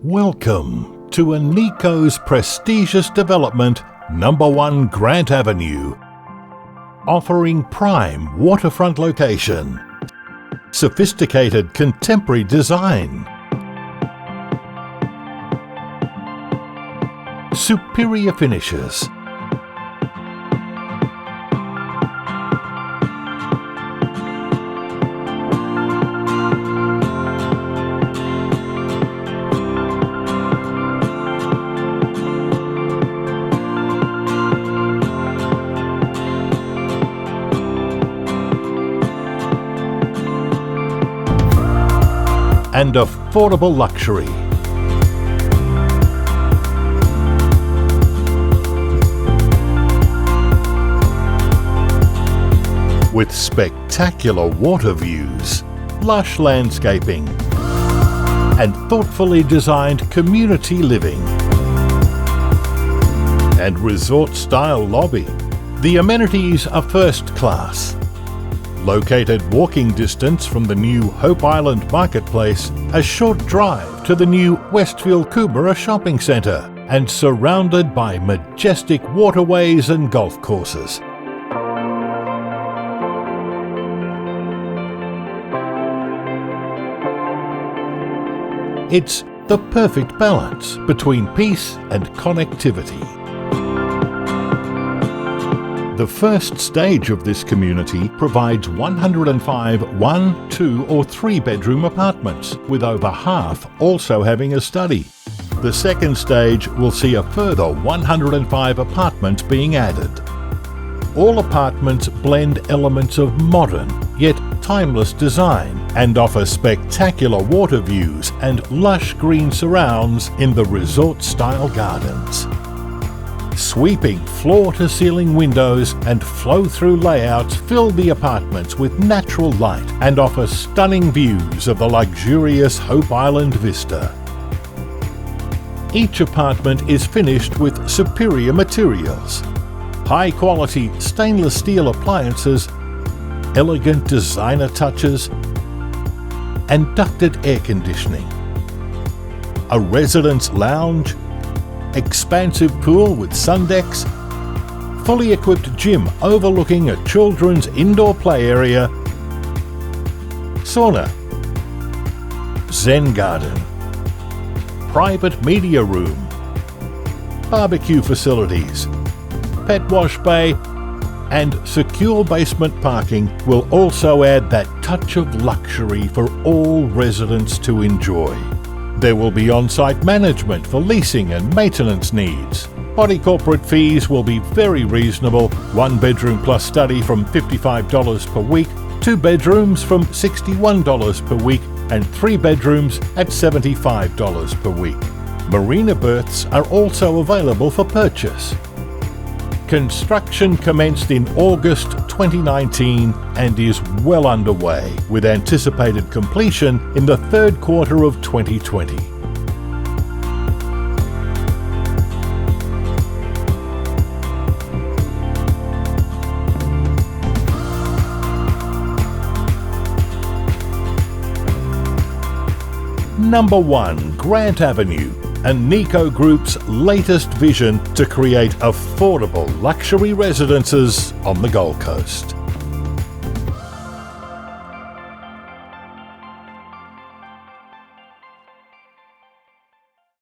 Welcome to ANIKO's prestigious development, No.1 Grant Avenue, offering prime waterfront location, sophisticated contemporary design, superior finishes, and affordable luxury. With spectacular water views, lush landscaping, and thoughtfully designed community living. And resort-style lobby. The amenities are first class. Located walking distance from the new Hope Island Marketplace, a short drive to the new Westfield Coomera Shopping Centre, and surrounded by majestic waterways and golf courses. It's the perfect balance between peace and connectivity. The first stage of this community provides 105 1, 2 or 3 bedroom apartments, with over half also having a study. The second stage will see a further 105 apartments being added. All apartments blend elements of modern yet timeless design and offer spectacular water views and lush green surrounds in the resort-style gardens. Sweeping floor-to-ceiling windows and flow-through layouts fill the apartments with natural light and offer stunning views of the luxurious Hope Island vista. Each apartment is finished with superior materials, high-quality stainless steel appliances, elegant designer touches, and ducted air conditioning. A residence lounge, expansive pool with sun decks, fully equipped gym overlooking a children's indoor play area, sauna, zen garden, private media room, barbecue facilities, pet wash bay, and secure basement parking will also add that touch of luxury for all residents to enjoy. There will be on-site management for leasing and maintenance needs. Body corporate fees will be very reasonable, 1 bedroom plus study from $55 per week, 2 bedrooms from $61 per week, and 3 bedrooms at $75 per week. Marina berths are also available for purchase. Construction commenced in August 2019 and is well underway, with anticipated completion in the third quarter of 2020. No.1 Grant Avenue, ANIKO Group's latest vision to create affordable luxury residences on the Gold Coast.